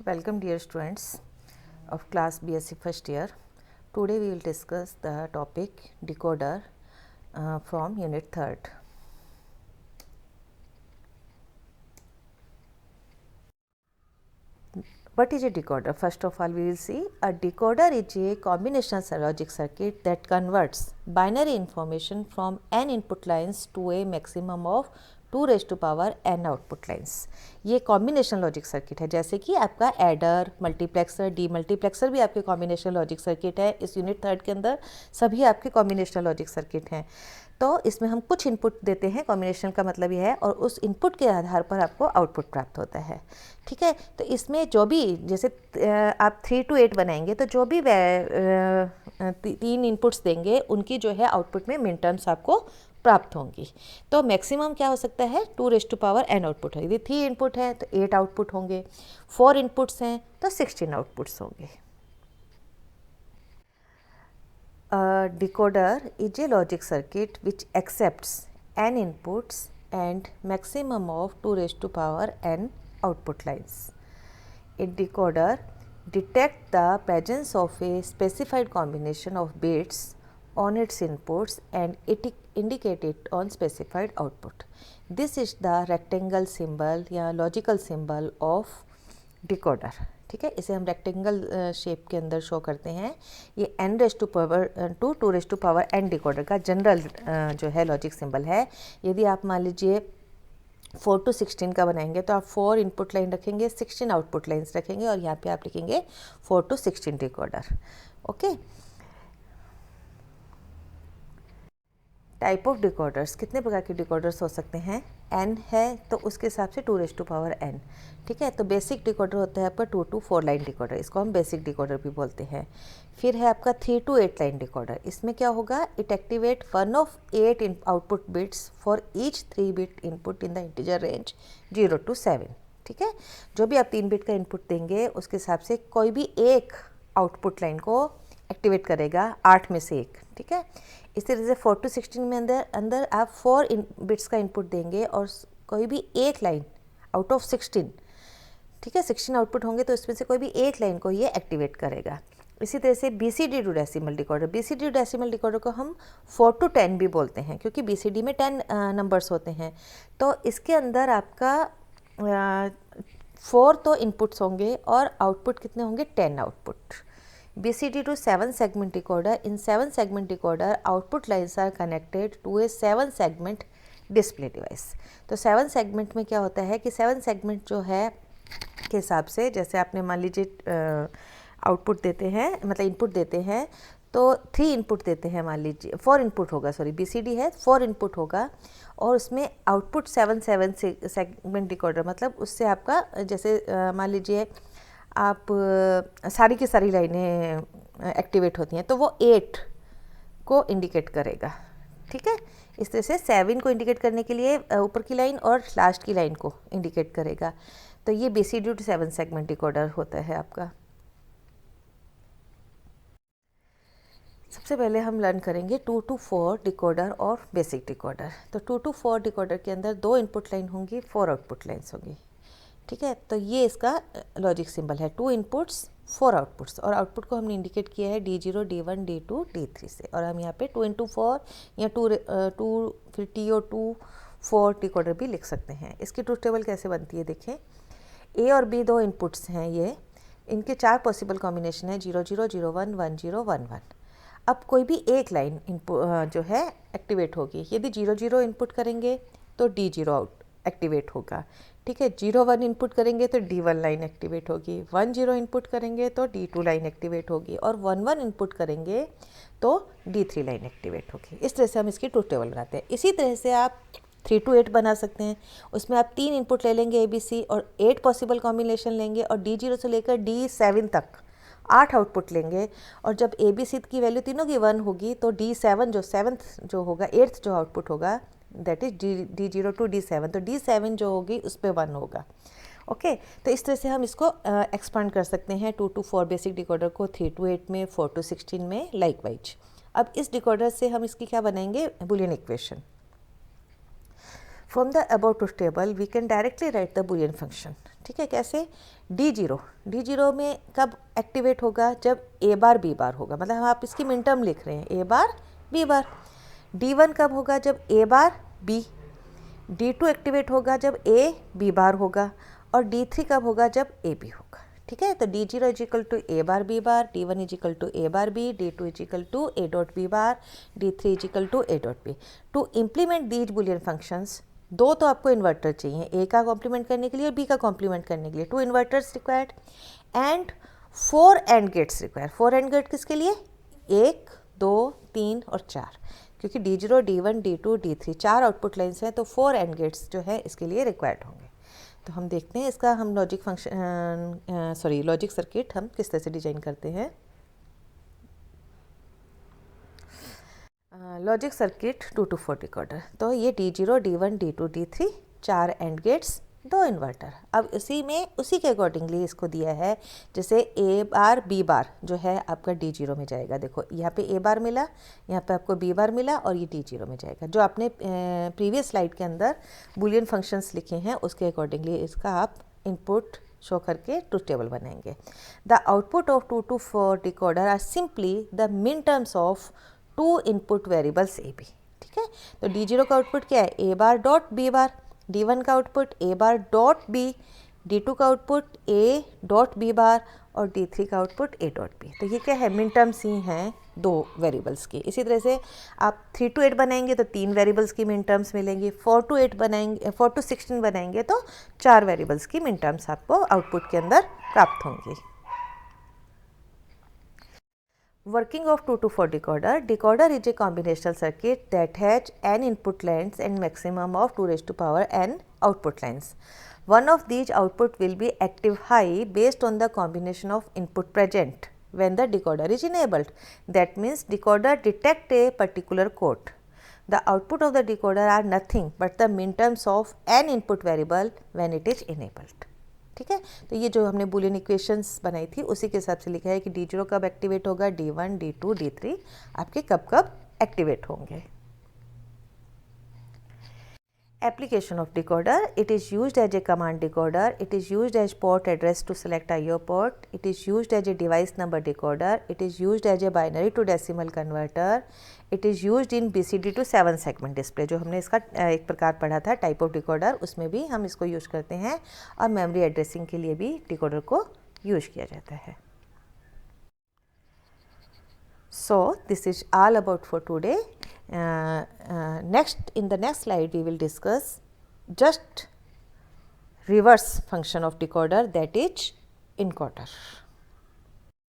Welcome dear students of class BSc first year. Today we will discuss the topic decoder from unit 3rd. What is a decoder? First of all we will see a decoder is a combinational logic circuit that converts binary information from n input lines to a maximum of 2 raised to power n output lines. ये combination logic circuit है, जैसे कि आपका adder, multiplexer, D multiplexer भी आपके combination logic circuit है. इस unit 3rd के अंदर सभी आपके कॉम्बिनेशन लॉजिक सर्किट हैं. तो इसमें हम कुछ इनपुट देते हैं, कॉम्बिनेशन का मतलब यह है, और उस इनपुट के आधार पर आपको आउटपुट प्राप्त होता है. ठीक है, तो इसमें जो भी जैसे आप 3 to 8 बनाएंगे तो जो भी 3 इनपुट्स देंगे उनकी जो है आउटपुट में मिन टर्म्स आपको प्राप्त होंगी. तो मैक्सिमम क्या हो सकता है 2 raised to power n output है. यदि 3 इनपुट है तो 8 आउटपुट होंगे, 4 इनपुट्स हैं तो 16 आउटपुट्स होंगे. A decoder is a logic circuit which accepts n inputs and maximum of 2 raised to power n output lines. A decoder detects the presence of a specified combination of bits on its inputs and it indicate it on specified output. This is the rectangle symbol या logical symbol of decoder. ठीक है, इसे हम rectangle shape के अंदर show करते हैं. ये n raised to power 2 raised to power n decoder का जनरल जो है लॉजिक सिंबल है. यदि आप मान लीजिए 4 to 16 का बनाएंगे तो आप 4 इनपुट लाइन रखेंगे, 16 आउटपुट लाइन्स रखेंगे और यहाँ पे आप लिखेंगे 4 to 16 decoder. Okay, type of decoders, कितने प्रकार के डिकोडर्स हो सकते हैं? n है तो उसके हिसाब से 2 raised to power n. ठीक है, तो बेसिक डिकोडर होता है आपका 2 to 4 लाइन डिकोडर, इसको हम बेसिक डिकोडर भी बोलते हैं. फिर है आपका 3 to 8 लाइन डिकोडर. इसमें क्या होगा, it activate one of 8 output bits for each 3 bit input in the integer range 0 to 7. ठीक है, जो भी आप 3 बिट का इनपुट देंगे उसके हिसाब से कोई भी एक आउटपुट लाइन को एक्टिवेट करेगा 8 में से एक. ठीक है, इस तरह से 4 to 16 में अंदर आप 4 बिट्स का इनपुट देंगे और कोई भी एक लाइन आउट ऑफ 16, ठीक है, 16 आउटपुट होंगे तो इसमें से कोई भी एक लाइन को ये एक्टिवेट करेगा. इसी तरह से BCD to decimal decoder, BCD to decimal decoder को हम 4 to 10 भी बोलते हैं क्योंकि BCD में 10 नंबर्स होते हैं. तो इसके अंदर आपका 4 तो इनपुट्स होंगे और आउटपुट कितने होंगे, 10 output. BCD to 7 segment decoder. In 7 segment decoder, output lines are connected to a 7 segment display device. तो 7 segment में क्या होता है कि 7 segment जो है के हिसाब से, जैसे आपने मान लीजिए आउटपुट देते हैं, मतलब इनपुट देते हैं तो 3 इनपुट देते हैं, मान लीजिए 4 इनपुट होगा, सॉरी BCD है 4 इनपुट होगा और उसमें आउटपुट 7 सेगमेंट डिकोडर, मतलब उससे आपका जैसे मान लीजिए आप सारी की सारी लाइनें एक्टिवेट होती हैं तो वो 8 को इंडिकेट करेगा. ठीक है, इस तरह से 7 को इंडिकेट करने के लिए ऊपर की लाइन और लास्ट की लाइन को इंडिकेट करेगा. तो ये BCD टू 7 सेगमेंट डिकोडर होता है आपका. सबसे पहले हम लर्न करेंगे 2 to 4 डिकोडर और बेसिक डिकोडर. तो 2 to 4 डिकोडर के अंदर 2 इनपुट लाइन होंगी, 4 आउटपुट लाइन्स होंगी. ठीक है, तो ये इसका लॉजिक सिंबल है, 2 इनपुट्स 4 आउटपुट्स, और आउटपुट को हमने इंडिकेट किया है D0, D1, D2, D3 से. और हम यहाँ पे 2 into 4 या 2 फिर T और 2 4 डिकोडर भी लिख सकते हैं. इसकी ट्रूथ टेबल कैसे बनती है देखें. A और B 2 इनपुट्स हैं, ये इनके 4 पॉसिबल कॉम्बिनेशन है 0 0 0 1 1 0 1 1. अब कोई भी एक लाइन इनपुट जो है एक्टिवेट होगी. यदि 0 0 इनपुट करेंगे तो D0 आउट एक्टिवेट होगा. ठीक है, 0 1 इनपुट करेंगे तो D1 लाइन एक्टिवेट होगी, 1 0 इनपुट करेंगे तो D2 लाइन एक्टिवेट होगी और 1 1 इनपुट करेंगे तो D3 लाइन एक्टिवेट होगी. इस तरह से हम इसकी ट्रूथ टेबल बनाते हैं. इसी तरह से आप 3 to 8 बना सकते हैं. उसमें आप 3 इनपुट ले लेंगे ABC और 8 पॉसिबल कॉम्बिनेशन लेंगे और D0 से लेकर D7 तक 8 आउटपुट लेंगे. और जब ABC की वैल्यू तीनों की 1 होगी तो D7 जो 7th जो होगा, 8th जो आउटपुट होगा, that is D0 to D7, तो D7 जो होगी उस पर 1 होगा. ओके, तो इस तरह से हम इसको एक्सपांड कर सकते हैं 2 to 4 बेसिक डिकोडर को, 3 to 8 में, 4 to 16 में लाइकवाइज. अब इस डिकोडर से हम इसकी क्या बनाएंगे, Boolean equation. From the above truth table we can directly write the Boolean function. ठीक है, कैसे? D0 में कब एक्टिवेट होगा? जब A बार B बार होगा, मतलब आप इसकी मिन टर्म लिख रहे हैं, A bar B bar. D1 कब होगा? जब A bar B। D2 activate होगा जब A B बार होगा, और D3 कब होगा? जब A B होगा। ठीक है, तो D0 is equal to A bar B bar, D1 is equal to A bar B, D2 is equal to A dot B bar, D3 is equal to A dot B। To implement these Boolean functions, दो तो आपको inverter चाहिए, A का complement करने के लिए और B का कॉम्प्लीमेंट करने के लिए। 2 inverters required and 4 and gates required. 4 and gate किसके लिए? 1, 2, 3 और 4, क्योंकि D0, D1, D2, D3 4 output lines हैं, तो 4 एंड गेट्स जो है इसके लिए रिक्वायर्ड होंगे। तो हम देखते हैं इसका हम लॉजिक सर्किट हम किस तरह से डिजाइन करते हैं। Logic circuit 2 to 4 decoder. तो ये D0, D1, D2, D3 4 and gets, 2 inverter. अब उसी के अकॉर्डिंगली इसको दिया है, जैसे A बार B बार जो है आपका D0 में जाएगा। देखो यहाँ पे A बार मिला, यहाँ पे आपको B बार मिला, और ये D0 में जाएगा। जो आपने प्रीवियस स्लाइड के अंदर बुलियन फंक्शंस लिखे हैं उसके अकॉर्डिंगली इसका आप इनपुट शो करके ट्रुथ टेबल बनाएंगे। The output of 2 to 4 decoder are simply the minterms of 2 input variables A B। ठीक है, तो D0 का आउटपुट क्या है? A bar dot B bar. D1 का output A bar dot B, D2 का output A dot B बार, और D3 का आउटपुट A डॉट B। तो ये क्या है? मिन टर्म्स ही हैं 2 वेरिएबल्स की। इसी तरह से आप 3 to 8 बनाएंगे तो 3 वेरिएबल्स की मिन टर्म्स मिलेंगी। 4 to 16 बनाएंगे तो 4 वेरिएबल्स की मिन टर्म्स आपको आउटपुट के अंदर प्राप्त होंगी। Working of 2 to 4 decoder. Decoder is a combinational circuit that has n input lines and maximum of 2 raised to power n output lines. One of these output will be active high based on the combination of input present when the decoder is enabled. That means decoder detect a particular code. The output of the decoder are nothing but the min terms of n input variable when it is enabled. ठीक है, तो ये जो हमने Boolean equations बनाई थी उसी के हिसाब से लिखा है कि D0 कब एक्टिवेट होगा, D1, D2, D3 आपके कब कब एक्टिवेट होंगे। Application of decoder. It is used as a command decoder. It is used as port address to select IO port. It is used as a device number decoder. It is used as a binary to decimal converter. It is used in BCD to 7 segment display. जो हमने इसका एक प्रकार पढ़ा था type of decoder, उसमें भी हम इसको यूज करते हैं, और मेमोरी एड्रेसिंग के लिए भी डिकोडर को यूज किया जाता है। So this is all about for today. In the next slide we will discuss just reverse function of decoder, that is encoder.